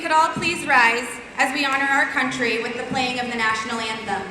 could all please rise as we honor our country with the playing of the national anthem.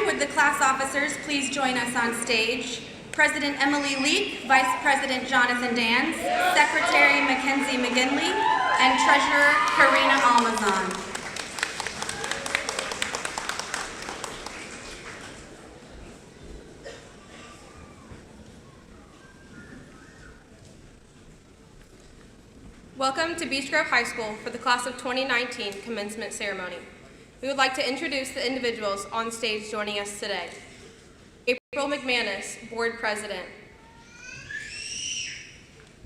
Would the class officers please join us on stage? President Emily Leek, Vice President Jonathan Dans, Secretary Mackenzie McGinley, and Treasurer Karina Almazan. Welcome to Beech Grove High School for the class of 2019 commencement ceremony. We would like to introduce the individuals on stage joining us today. April McManus, Board President.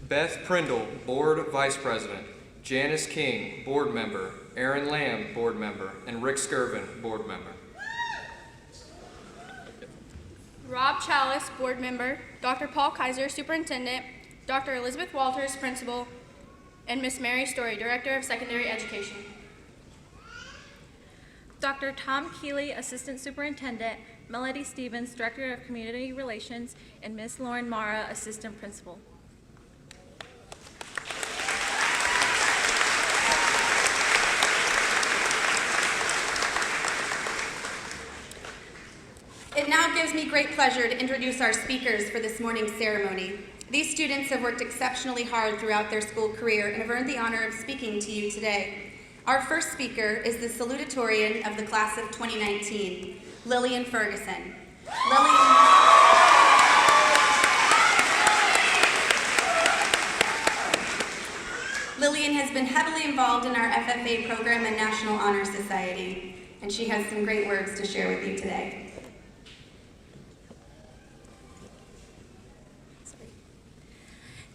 Beth Prindle, Board Vice President. Janice King, Board Member. Aaron Lamb, Board Member. And Rick Skirvin, Board Member. Rob Chalice, Board Member. Dr. Paul Kaiser, Superintendent. Dr. Elizabeth Walters, Principal. And Miss Mary Story, Director of Secondary Education. Dr. Tom Keeley, Assistant Superintendent, Melody Stevens, Director of Community Relations, and Ms. Lauren Mara, Assistant Principal. It now gives me great pleasure to introduce our speakers for this morning's ceremony. These students have worked exceptionally hard throughout their school career and have earned the honor of speaking to you today. Our first speaker is the Salutatorian of the class of 2019, Lillian Ferguson. Lillian has been heavily involved in our FFA program and National Honor Society, and she has some great words to share with you today.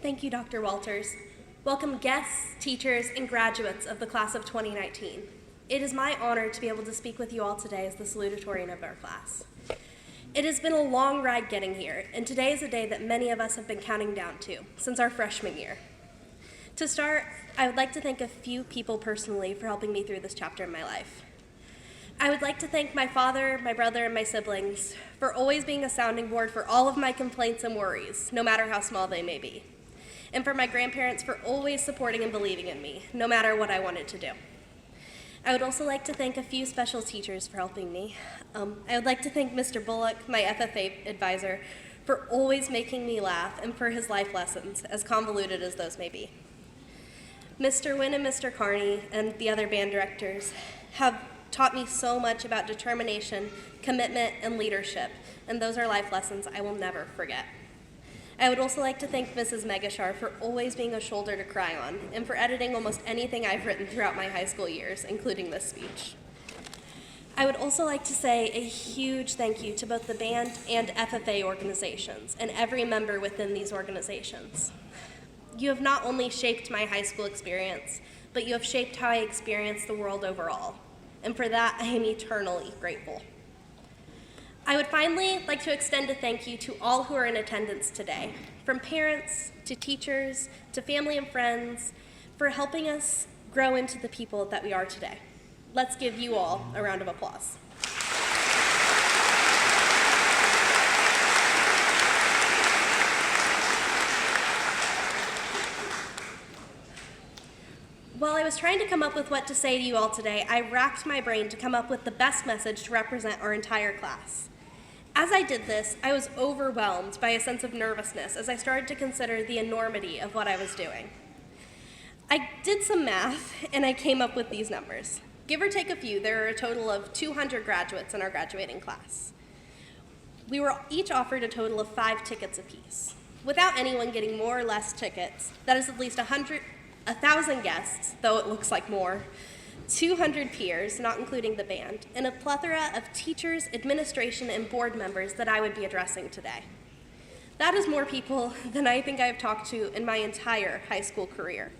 Thank you, Dr. Walters. Welcome guests, teachers, and graduates of the class of 2019. It is my honor to be able to speak with you all today as the salutatorian of our class. It has been a long ride getting here, and today is a day that many of us have been counting down to since our freshman year. To start, I would like to thank a few people personally for helping me through this chapter in my life. I would like to thank my father, my brother, and my siblings for always being a sounding board for all of my complaints and worries, no matter how small they may be. And for my grandparents for always supporting and believing in me, no matter what I wanted to do. I would also like to thank a few special teachers for helping me. I would like to thank Mr. Bullock, my FFA advisor, for always making me laugh and for his life lessons, as convoluted as those may be. Mr. Wynn and Mr. Carney and the other band directors have taught me so much about determination, commitment, and leadership, and those are life lessons I will never forget. I would also like to thank Mrs. Megashar for always being a shoulder to cry on and for editing almost anything I've written throughout my high school years, including this speech. I would also like to say a huge thank you to both the band and FFA organizations and every member within these organizations. You have not only shaped my high school experience, but you have shaped how I experience the world overall, and for that I am eternally grateful. I would finally like to extend a thank you to all who are in attendance today, from parents to teachers to family and friends, for helping us grow into the people that we are today. Let's give you all a round of applause. While I was trying to come up with what to say to you all today, I racked my brain to come up with the best message to represent our entire class. As I did this, I was overwhelmed by a sense of nervousness as I started to consider the enormity of what I was doing. I did some math, and I came up with these numbers. Give or take a few, there are a total of 200 graduates in our graduating class. We were each offered a total of 5 tickets apiece. Without anyone getting more or less tickets, that is at least 1,000 guests, though it looks like more, 200 peers, not including the band, and a plethora of teachers, administration, and board members that I would be addressing today. That is more people than I think I have talked to in my entire high school career.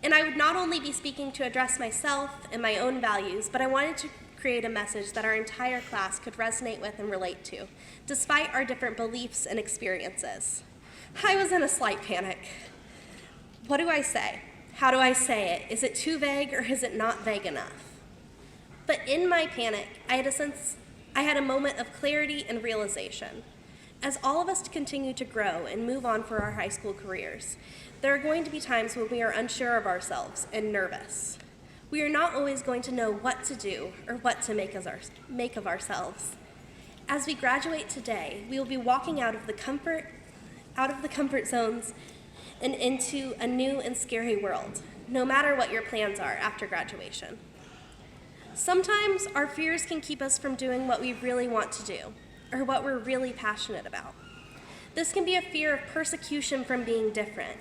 And I would not only be speaking to address myself and my own values, but I wanted to create a message that our entire class could resonate with and relate to, despite our different beliefs and experiences. I was in a slight panic. What do I say? How do I say it? Is it too vague or is it not vague enough? But in my panic, I had a moment of clarity and realization. As all of us continue to grow and move on for our high school careers, there are going to be times when we are unsure of ourselves and nervous. We are not always going to know what to do or what to make of ourselves. As we graduate today, we will be walking out of the comfort zones and into a new and scary world, no matter what your plans are after graduation. Sometimes our fears can keep us from doing what we really want to do, or what we're really passionate about. This can be a fear of persecution from being different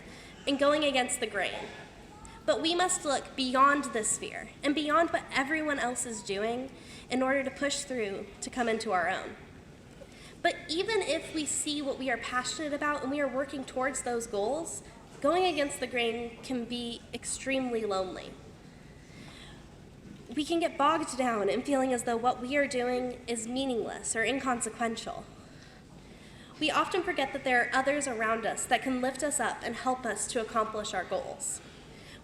and going against the grain. But we must look beyond this fear and beyond what everyone else is doing in order to push through to come into our own. But even if we see what we are passionate about and we are working towards those goals, going against the grain can be extremely lonely. We can get bogged down in feeling as though what we are doing is meaningless or inconsequential. We often forget that there are others around us that can lift us up and help us to accomplish our goals.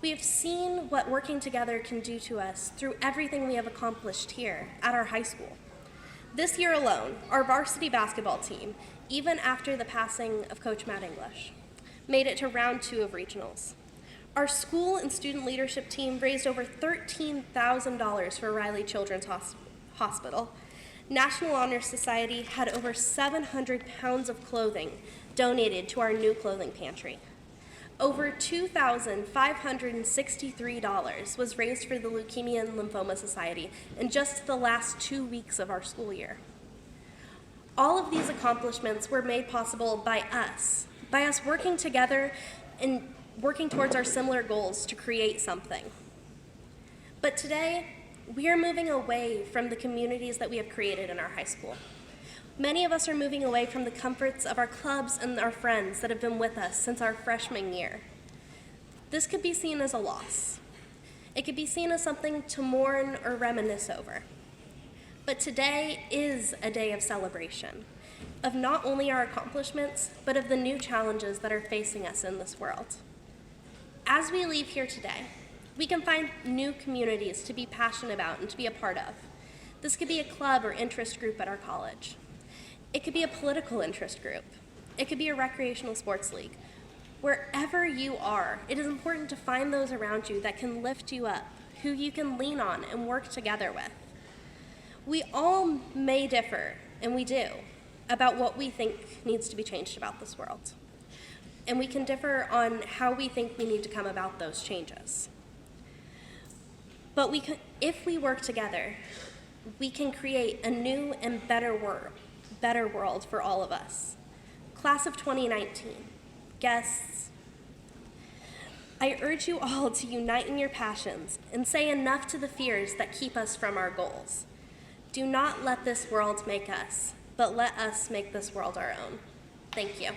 We have seen what working together can do to us through everything we have accomplished here at our high school. This year alone, our varsity basketball team, even after the passing of Coach Matt English, made it to round 2 of regionals. Our school and student leadership team raised over $13,000 for Riley Children's Hospital. National Honor Society had over 700 pounds of clothing donated to our new clothing pantry. Over $2,563 was raised for the Leukemia and Lymphoma Society in just the last 2 weeks of our school year. All of these accomplishments were made possible by us working together and working towards our similar goals to create something. But today, we are moving away from the communities that we have created in our high school. Many of us are moving away from the comforts of our clubs and our friends that have been with us since our freshman year. This could be seen as a loss. It could be seen as something to mourn or reminisce over. But today is a day of celebration, of not only our accomplishments, but of the new challenges that are facing us in this world. As we leave here today, we can find new communities to be passionate about and to be a part of. This could be a club or interest group at our college. It could be a political interest group. It could be a recreational sports league. Wherever you are, it is important to find those around you that can lift you up, who you can lean on and work together with. We all may differ, and we do, about what we think needs to be changed about this world. And we can differ on how we think we need to come about those changes. But if we work together, we can create a new and better world for all of us. Class of 2019, guests, I urge you all to unite in your passions and say enough to the fears that keep us from our goals. Do not let this world make us, but let us make this world our own. Thank you.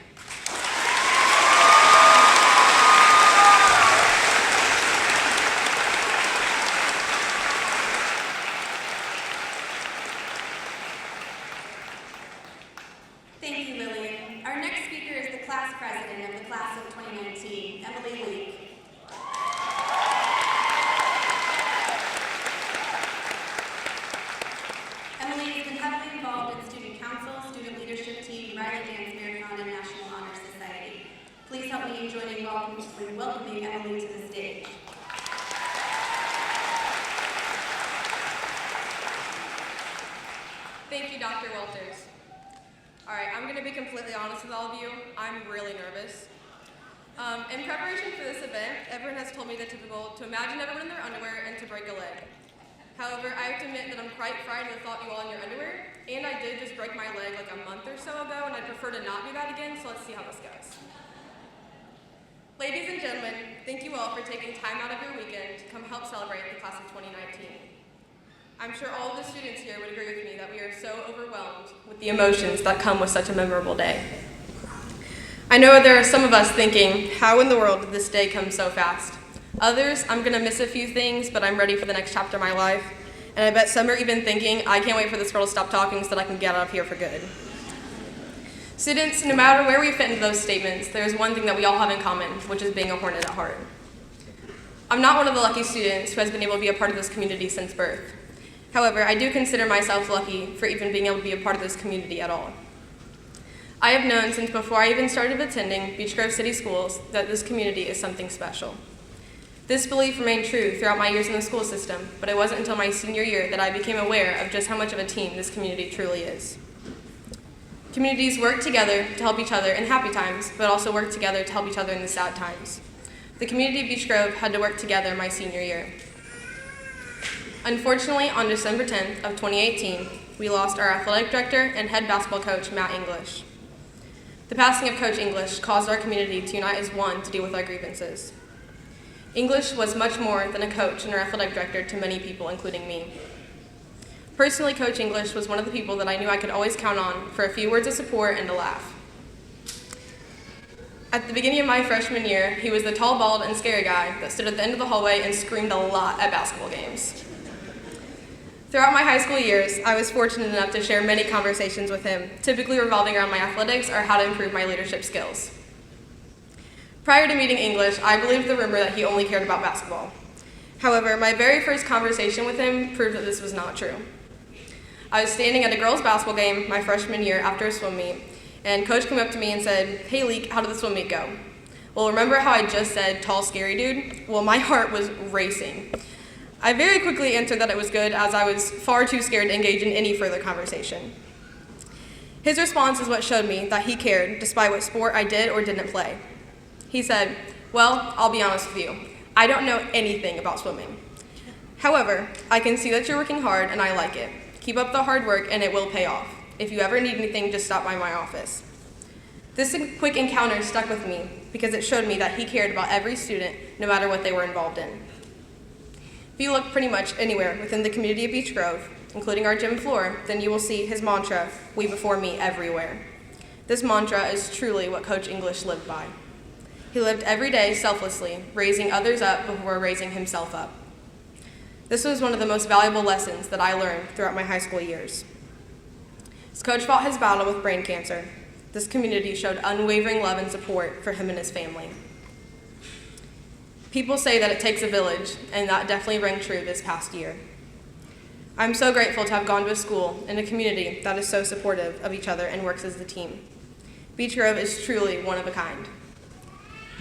Vice President of the Class of 2019, Emily Leak. Emily has been heavily involved in student council, student leadership team, Riley Dance Marathon, and National Honor Society. Please help me in joining welcoming Emily to the stage. Thank you, Dr. Walters. All right, I'm going to be completely honest with all of you. I'm really nervous. In preparation for this event, everyone has told me the typical to imagine everyone in their underwear and to break a leg. However, I have to admit that I'm quite frightened with the thought you all in your underwear, and I did just break my leg like a month or so ago, and I'd prefer to not do that again, so let's see how this goes. Ladies and gentlemen, thank you all for taking time out of your weekend to come help celebrate the class of 2019. I'm sure all of the students here would agree with me that we are so overwhelmed with the emotions that come with such a memorable day. I know there are some of us thinking, how in the world did this day come so fast? Others, I'm going to miss a few things, but I'm ready for the next chapter of my life. And I bet some are even thinking, I can't wait for this girl to stop talking so that I can get out of here for good. Students, no matter where we fit into those statements, there's one thing that we all have in common, which is being a Hornet at heart. I'm not one of the lucky students who has been able to be a part of this community since birth. However, I do consider myself lucky for even being able to be a part of this community at all. I have known since before I even started attending Beech Grove City Schools that this community is something special. This belief remained true throughout my years in the school system, but it wasn't until my senior year that I became aware of just how much of a team this community truly is. Communities work together to help each other in happy times, but also work together to help each other in the sad times. The community of Beech Grove had to work together my senior year. Unfortunately, on December 10th of 2018, we lost our athletic director and head basketball coach, Matt English. The passing of Coach English caused our community to unite as one to deal with our grievances. English was much more than a coach and our athletic director to many people, including me. Personally, Coach English was one of the people that I knew I could always count on for a few words of support and a laugh. At the beginning of my freshman year, he was the tall, bald, and scary guy that stood at the end of the hallway and screamed a lot at basketball games. Throughout my high school years, I was fortunate enough to share many conversations with him, typically revolving around my athletics or how to improve my leadership skills. Prior to meeting English, I believed the rumor that he only cared about basketball. However, my very first conversation with him proved that this was not true. I was standing at a girls' basketball game my freshman year after a swim meet, and Coach came up to me and said, "Hey, Leek, how did the swim meet go?" Well, remember how I just said tall, scary dude? Well, my heart was racing. I very quickly answered that it was good, as I was far too scared to engage in any further conversation. His response is what showed me that he cared, despite what sport I did or didn't play. He said, "Well, I'll be honest with you. I don't know anything about swimming. However, I can see that you're working hard and I like it. Keep up the hard work and it will pay off. If you ever need anything, just stop by my office." This quick encounter stuck with me because it showed me that he cared about every student, no matter what they were involved in. If you look pretty much anywhere within the community of Beech Grove, including our gym floor, then you will see his mantra, "We before me," everywhere. This mantra is truly what Coach English lived by. He lived every day selflessly, raising others up before raising himself up. This was one of the most valuable lessons that I learned throughout my high school years. As Coach fought his battle with brain cancer, this community showed unwavering love and support for him and his family. People say that it takes a village, and that definitely rang true this past year. I'm so grateful to have gone to a school and a community that is so supportive of each other and works as a team. Beech Grove is truly one of a kind.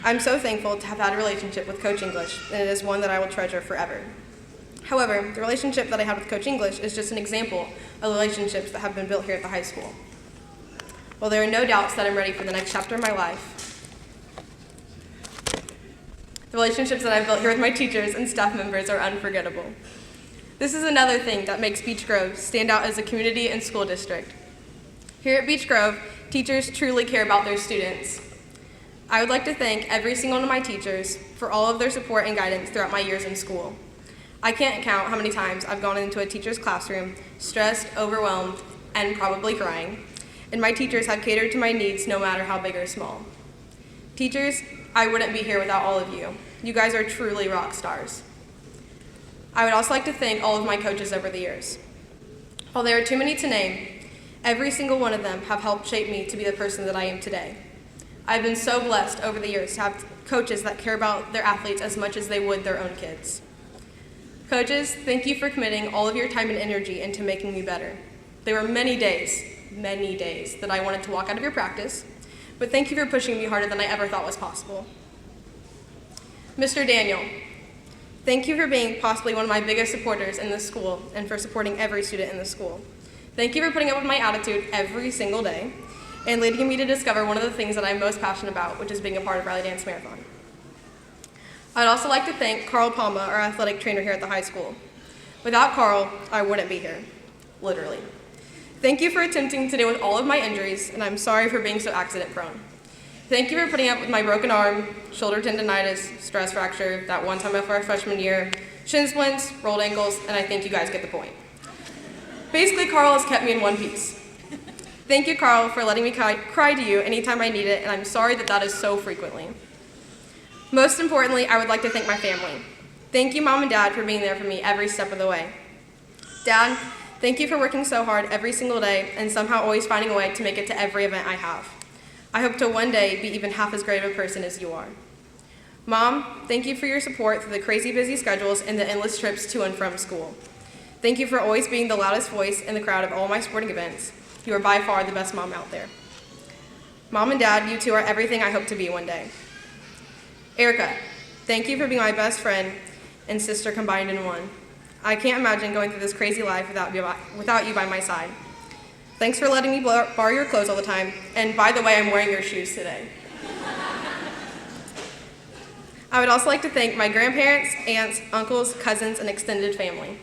I'm so thankful to have had a relationship with Coach English, and it is one that I will treasure forever. However, the relationship that I had with Coach English is just an example of the relationships that have been built here at the high school. Well, there are no doubts that I'm ready for the next chapter of my life. The relationships that I've built here with my teachers and staff members are unforgettable. This is another thing that makes Beech Grove stand out as a community and school district. Here at Beech Grove, teachers truly care about their students. I would like to thank every single one of my teachers for all of their support and guidance throughout my years in school. I can't count how many times I've gone into a teacher's classroom, stressed, overwhelmed, and probably crying, and my teachers have catered to my needs no matter how big or small. Teachers, I wouldn't be here without all of you. You guys are truly rock stars. I would also like to thank all of my coaches over the years. While there are too many to name, every single one of them have helped shape me to be the person that I am today. I've been so blessed over the years to have coaches that care about their athletes as much as they would their own kids. Coaches, thank you for committing all of your time and energy into making me better. There were many days that I wanted to walk out of your practice, but thank you for pushing me harder than I ever thought was possible. Mr. Daniel, thank you for being possibly one of my biggest supporters in this school and for supporting every student in the school. Thank you for putting up with my attitude every single day and leading me to discover one of the things that I'm most passionate about, which is being a part of Rally Dance Marathon. I'd also like to thank Carl Palma, our athletic trainer here at the high school. Without Carl, I wouldn't be here, literally. Thank you for attempting to deal with all of my injuries, and I'm sorry for being so accident prone. Thank you for putting up with my broken arm, shoulder tendonitis, stress fracture, that one time after our freshman year, shin splints, rolled ankles, and I think you guys get the point. Basically, Carl has kept me in one piece. Thank you, Carl, for letting me cry to you anytime I need it, and I'm sorry that is so frequently. Most importantly, I would like to thank my family. Thank you, Mom and Dad, for being there for me every step of the way. Dad, thank you for working so hard every single day and somehow always finding a way to make it to every event I have. I hope to one day be even half as great of a person as you are. Mom, thank you for your support through the crazy busy schedules and the endless trips to and from school. Thank you for always being the loudest voice in the crowd of all my sporting events. You are by far the best mom out there. Mom and Dad, you two are everything I hope to be one day. Erica, thank you for being my best friend and sister combined in one. I can't imagine going through this crazy life without you by my side. Thanks for letting me borrow your clothes all the time, and by the way, I'm wearing your shoes today. I would also like to thank my grandparents, aunts, uncles, cousins, and extended family.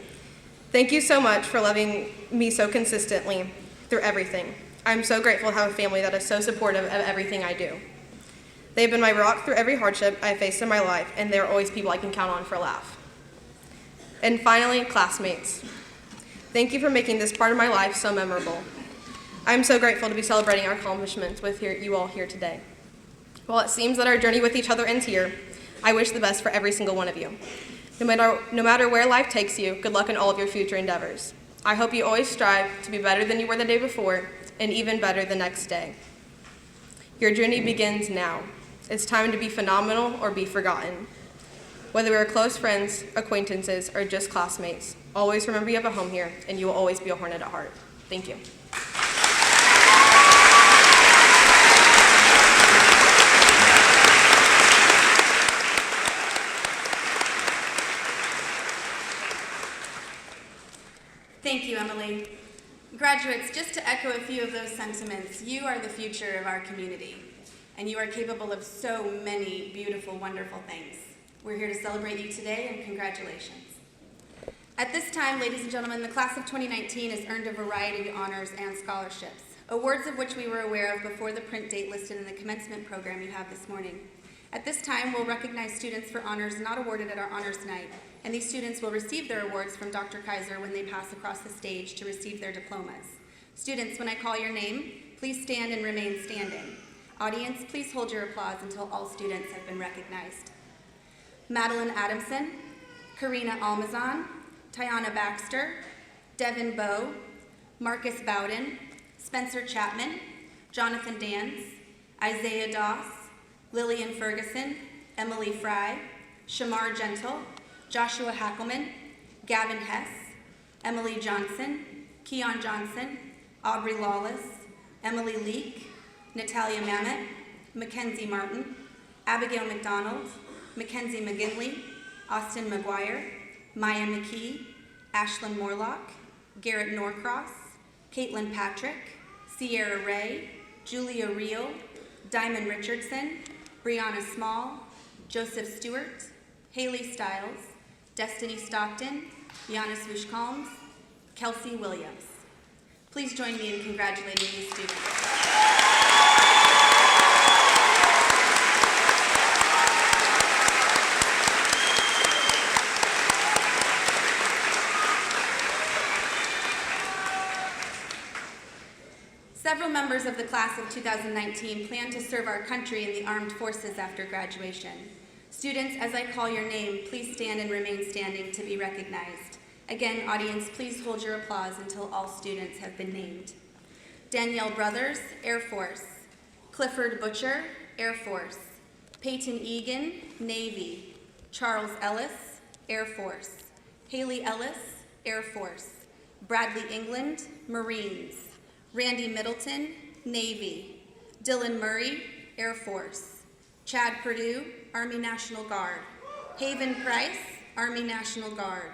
Thank you so much for loving me so consistently through everything. I'm so grateful to have a family that is so supportive of everything I do. They've been my rock through every hardship I've faced in my life, and they're always people I can count on for a laugh. And finally, classmates. Thank you for making this part of my life so memorable. I'm so grateful to be celebrating our accomplishments with you all here today. While it seems that our journey with each other ends here, I wish the best for every single one of you. No matter where life takes you, good luck in all of your future endeavors. I hope you always strive to be better than you were the day before, and even better the next day. Your journey begins now. It's time to be phenomenal or be forgotten. Whether we are close friends, acquaintances, or just classmates, always remember you have a home here, and you will always be a Hornet at heart. Thank you. Thank you, Emily. Graduates, just to echo a few of those sentiments, you are the future of our community, and you are capable of so many beautiful, wonderful things. We're here to celebrate you today, and congratulations. At this time, ladies and gentlemen, the class of 2019 has earned a variety of honors and scholarships, awards of which we were aware of before the print date listed in the commencement program you have this morning. At this time, we'll recognize students for honors not awarded at our honors night, and these students will receive their awards from Dr. Kaiser when they pass across the stage to receive their diplomas. Students, when I call your name, please stand and remain standing. Audience, please hold your applause until all students have been recognized. Madeline Adamson, Karina Almazan, Tiana Baxter, Devin Bowe, Marcus Bowden, Spencer Chapman, Jonathan Dans, Isaiah Doss, Lillian Ferguson, Emily Fry, Shamar Gentle, Joshua Hackelman, Gavin Hess, Emily Johnson, Keon Johnson, Aubrey Lawless, Emily Leek, Natalia Mamet, Mackenzie Martin, Abigail McDonald, Mackenzie McGinley, Austin McGuire, Maya McKee, Ashlyn Morlock, Garrett Norcross, Caitlin Patrick, Sierra Ray, Julia Reel, Diamond Richardson, Brianna Small, Joseph Stewart, Haley Stiles, Destiny Stockton, Giannis Vushkalms, Kelsey Williams. Please join me in congratulating these students. Several members of the class of 2019 plan to serve our country in the armed forces after graduation. Students, as I call your name, please stand and remain standing to be recognized. Again, audience, please hold your applause until all students have been named. Danielle Brothers, Air Force. Clifford Butcher, Air Force. Peyton Egan, Navy. Charles Ellis, Air Force. Haley Ellis, Air Force. Bradley England, Marines. Randy Middleton, Navy. Dylan Murray, Air Force. Chad Purdue, Army National Guard. Haven Price, Army National Guard.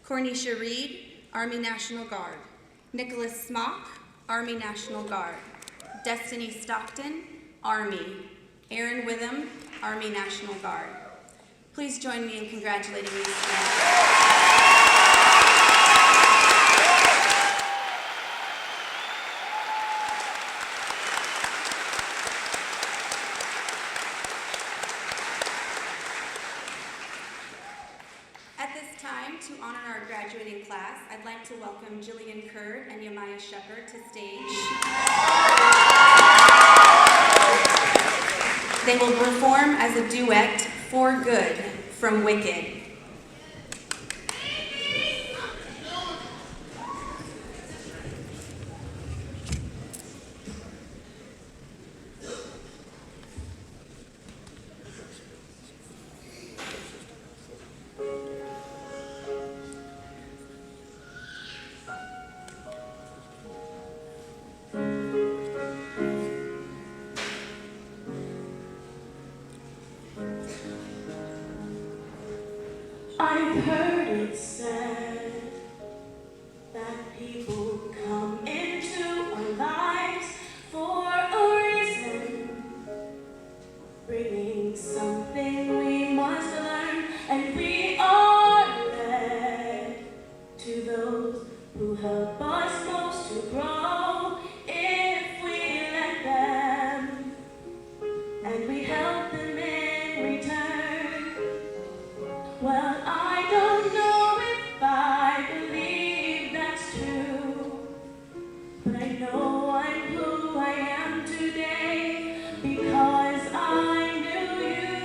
Cornisha Reed, Army National Guard. Nicholas Smock, Army National Guard. Destiny Stockton, Army. Aaron Witham, Army National Guard. Please join me in congratulating these students. At this time, to honor our graduating class, I'd like to welcome Jillian Kurd and Yamaya Shepard to stage. They will perform as a duet, For Good, from Wicked. I've heard it said that people come into our lives for a reason, bringing something we must learn, and we are led to those who help us most to grow if we let them, and we help them in return. Well, I don't know if I believe that's true, but I know I'm who I am today because I knew you.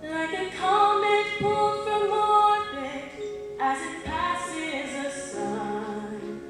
Like a comet pulled from orbit as it passes the sun,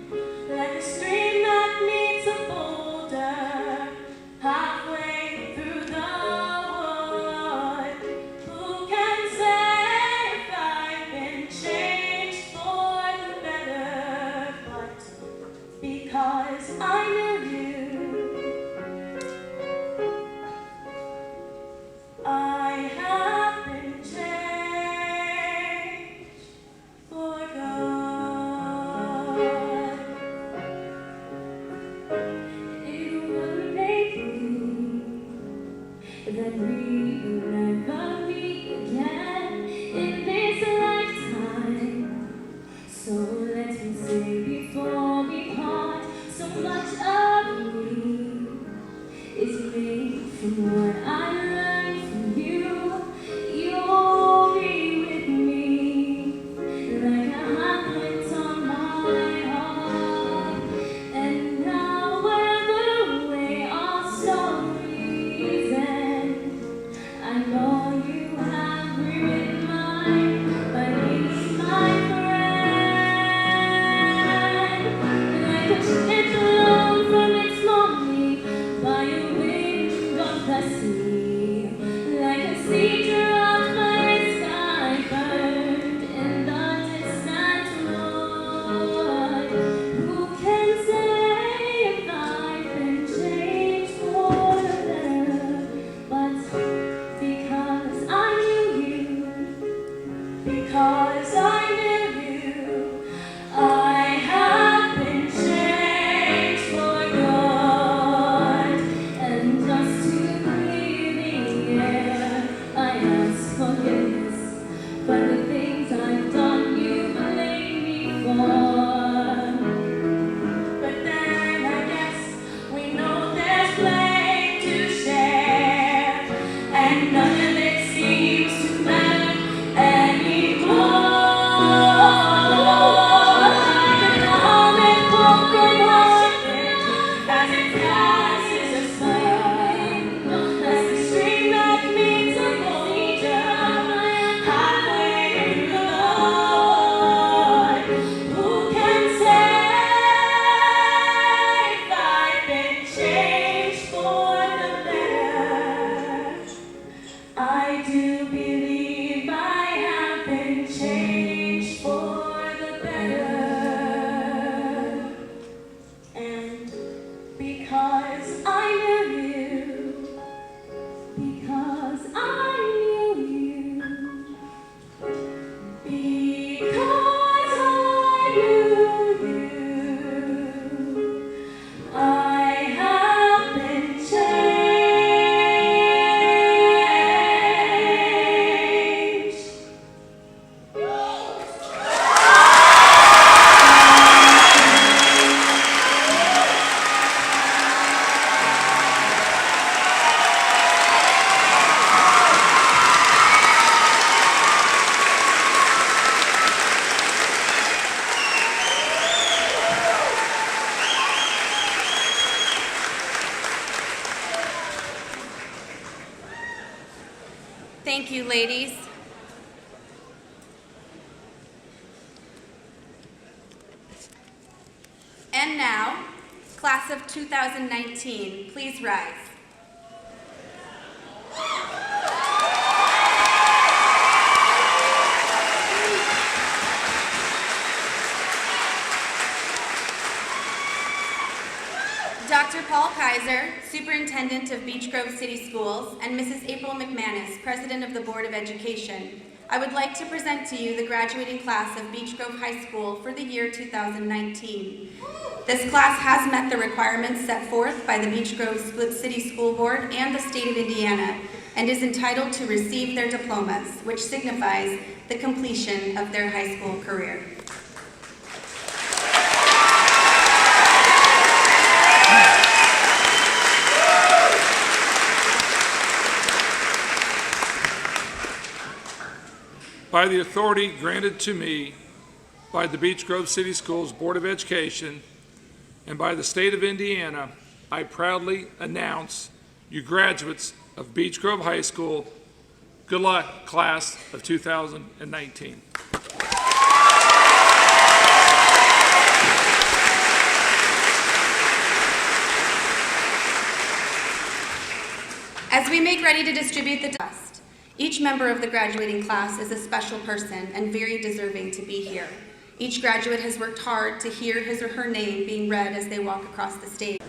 you, ladies. And now, class of 2019, please rise. Dr. Paul Kaiser, Superintendent of Beech Grove City Schools, and Mrs. April McManus, President of the Board of Education, I would like to present to you the graduating class of Beech Grove High School for the year 2019. This class has met the requirements set forth by the Beech Grove City School Board and the state of Indiana, and is entitled to receive their diplomas, which signifies the completion of their high school career. By the authority granted to me by the Beech Grove City Schools Board of Education and by the state of Indiana, I proudly announce you graduates of Beech Grove High School. Good luck, class of 2019. As we make ready to distribute the dust, each member of the graduating class is a special person and very deserving to be here. Each graduate has worked hard to hear his or her name being read as they walk across the stage.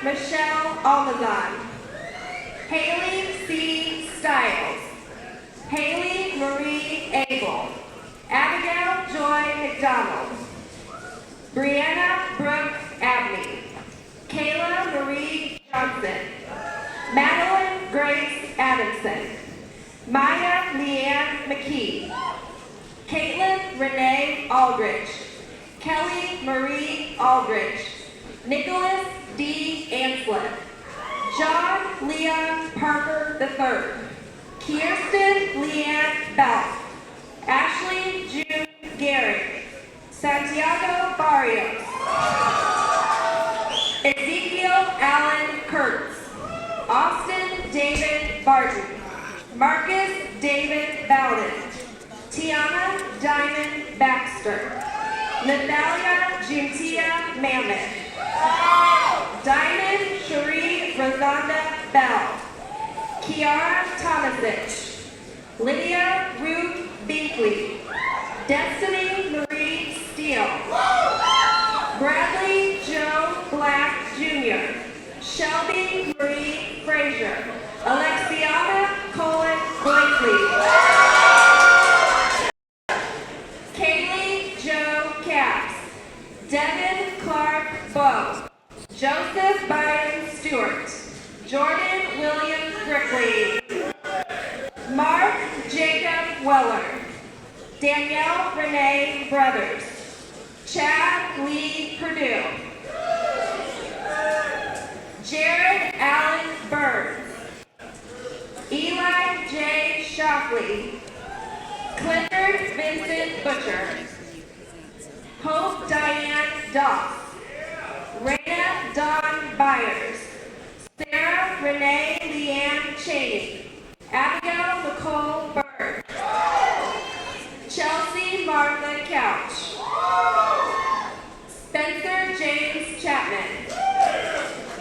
Michelle Almazan, Haley C. Stiles, Haley Marie Abel, Abigail Joy McDonald, Brianna Brooke Abney, Kayla Marie Johnson, Madeline Grace Adamson, Maya Leanne McKee, Caitlin Renee Aldrich, Kelly Marie Aldrich, Nicholas D. Anslett, John Leon Parker III, Kirsten Leanne Bell, Ashley June Gehrig, Santiago Barrios, Ezekiel Allen Kurtz, Austin David Barton, Marcus David Bowden, Tiana Diamond Baxter, Natalia Juntia Mammoth, Diamond Cherie Rosanda Bell, Kiara Tomasich, Lydia Ruth Binkley, Destiny Marie Steele, Bradley Joe Black Jr., Shelby Marie Frazier, Alexiana Colin Blakely, Kaylee Joe Capps, Devin Clark Bowe, Joseph Byron Stewart, Jordan William Brickley, Mark Jacob Weller, Danielle Renee Brothers, Chad Lee Purdue, Jared Allen Burns, Eli J. Shockley, Clifford Vincent Butcher, Hope Diane Doss, Raina Dawn Byers, Sarah Renee Leanne Cheney, Abigail Nicole Bird, Chelsea Martha Couch, Spencer James Chapman,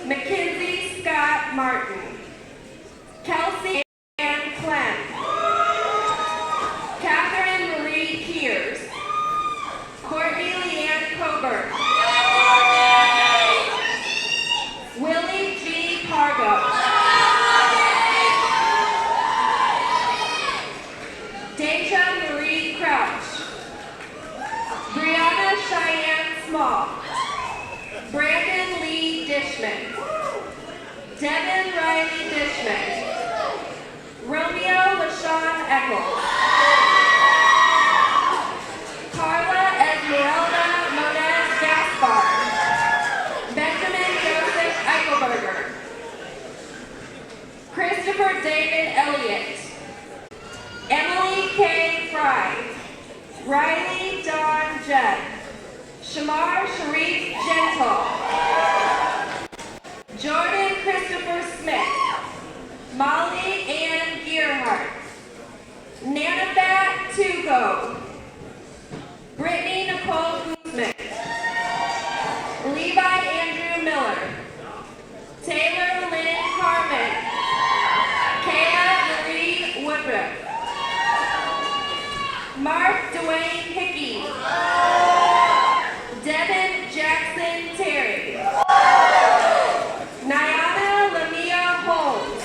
Mackenzie Scott Martin, Kelsey Ann Clem, Catherine Marie Kears, Courtney Leanne Coburn, Willie G. Pargo, Deja Marie Crouch, Brianna Cheyenne Small, Brandon Lee Dishman, Devin Riley Dishman, Romeo LaShawn Eccles, Carla Esmeralda Moniz Gaspar, Benjamin Joseph Eichelberger, Riley Dawn Jett, Shamar Sharif Gentle, Jordan Christopher Smith, Molly Ann Gearhart, Nanafat Tugo, Brittany Nicole Guzman, Levi Andrew Miller, Taylor Lynn Carmen, Kayla Marie Woodruff, Mark Dwayne Hickey, Devin Jackson Terry, Nyana Lamia Holmes,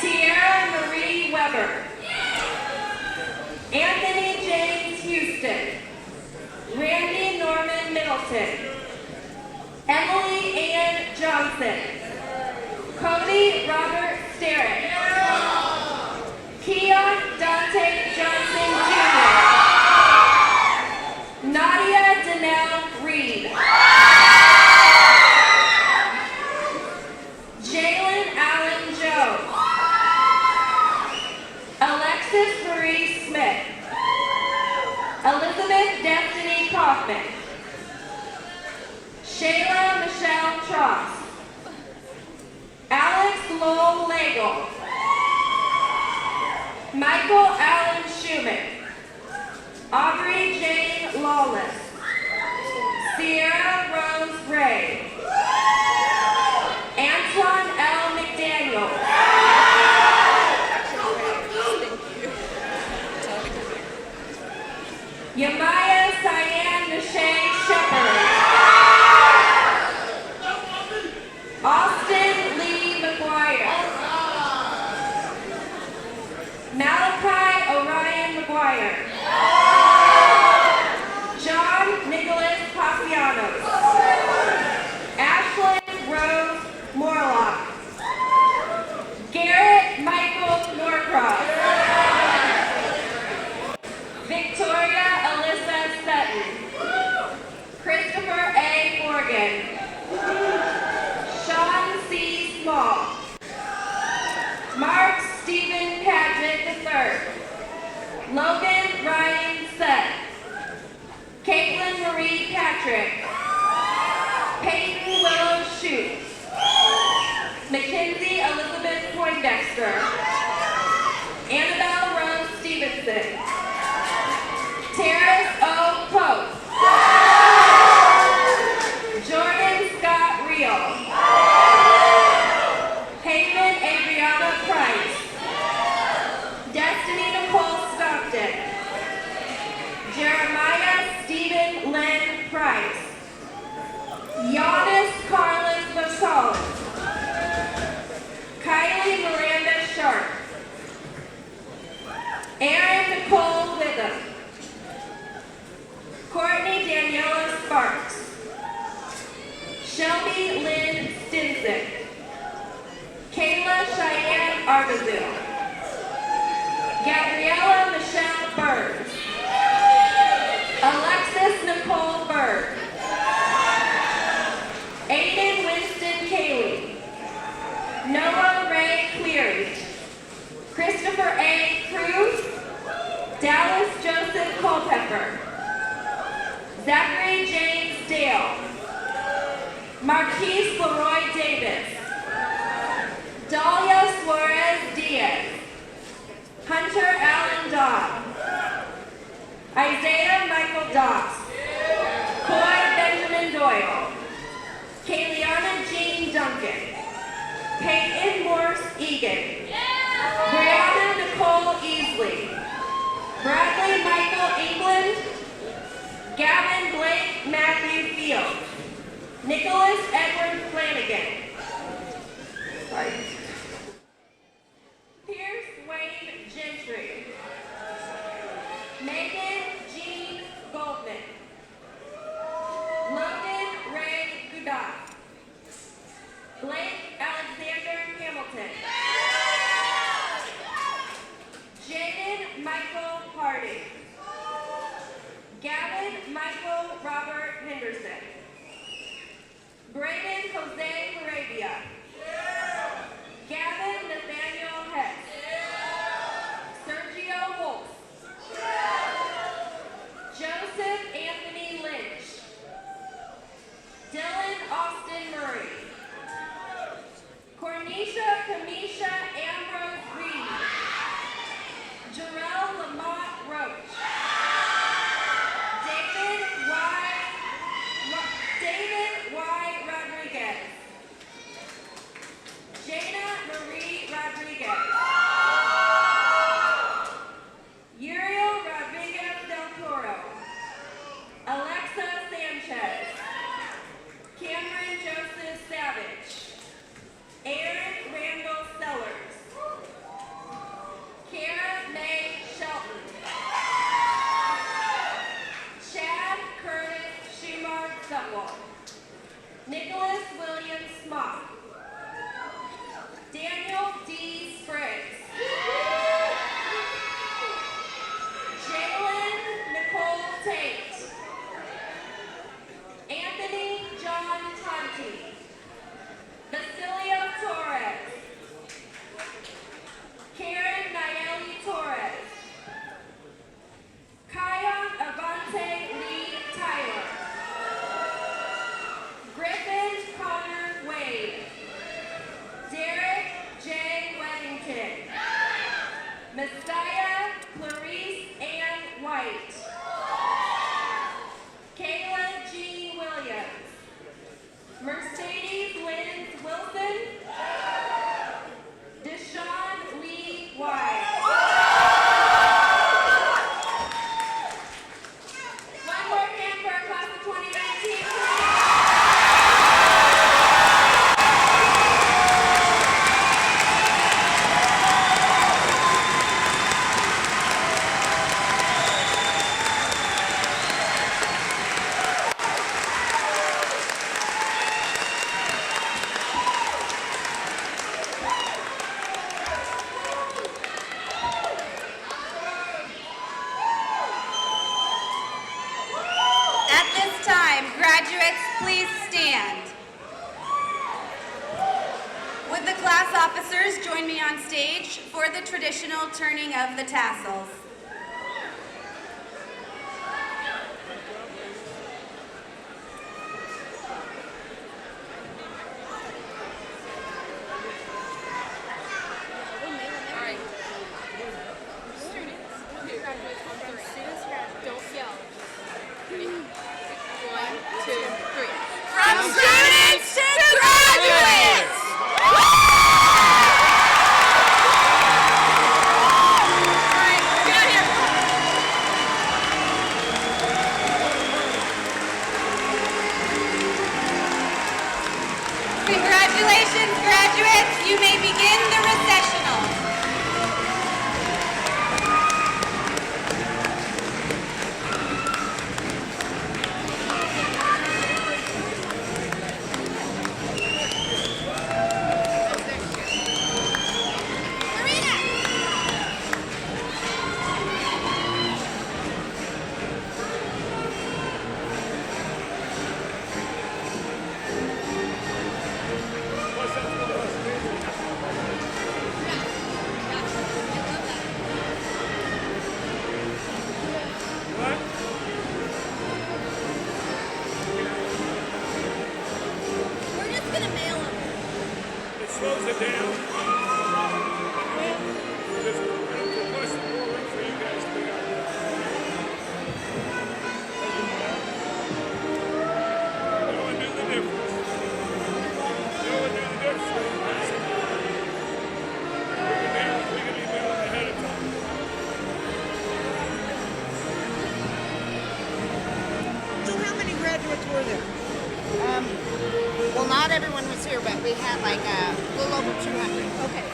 Tiara Marie Weber, Anthony James Houston, Randy Norman Middleton, Emily Ann Johnson, Cody Robert Sterrick, Keon Dante Johnson Jr., Nadia Danelle Reed, Jalen Allen Jones, Alexis Marie Smith, Elizabeth Destiny Kaufman, Shayla Michelle Tross, Alex Lowell Legel, Michael Allen Schumann, Aubrey Jane Lawless, Sierra Rose Ray, Antoine L. McDaniel, Yamaya Cyan Nashay Shepard, Austin Lee McGuire, Malachi Orion McGuire, John Nicholas Papianos, Ashlyn Rose Morlock, Garrett Michael Norcross, Victoria Alyssa Sutton, Christopher A. Morgan, Sean C. Small, Mark Stephen Padgett III, Logan Ryan Sett, Caitlin Marie Patrick, Peyton Willow Shute, Mackenzie Elizabeth Poindexter, Annabelle Rose Stevenson, Terrace O. Pope, Jordan Scott Reel, Haven Adriana Price, Destiny Nicole Stockton, Jeremiah Stephen Lynn Price, Giannis Carlos Gonzalez, Kylie Miranda Sharp, Erin Nicole Witham, Courtney Daniela Sparks, Shelby Lynn Stinson, Kayla Cheyenne Argazoo, Gabriella Michelle Burns, Alexis Nicole Bird, Aiden Winston Cayley, Noah Ray Cleary, Christopher A. Cruz, Dallas Joseph Culpepper, Zachary James Dale, Marquise Leroy Davis, Dahlia Suarez Diaz, Hunter Allen Dodd, Isaiah Michael Doss, Coy Benjamin Doyle, Kayliana Jean Duncan, Peyton Morse Egan, Brianna Nicole Easley, Bradley Michael England, Gavin Blake Matthew Field, Nicholas Edward Flanagan, Pierce Wayne Gentry, Megan Jean Goldman, Logan Ray Goudat, Blake Alexander Hamilton, Jaden Michael Hardy, Gavin Michael Robert Henderson, Brayden Jose Moravia, Gavin Nathaniel Hess, Sergio Wolf, graduates please stand? Would the class officers join me on stage for the traditional turning of the tassels? From students to graduates! Congratulations, graduates. You may begin the recessional. We're just gonna mail them. It slows it down. Just request more room for you guys to be out there. No one knew the difference. No one knew the difference. We can email them ahead of time. So how many graduates were there? Well, not everyone was here, but we had like a little over 200. Okay.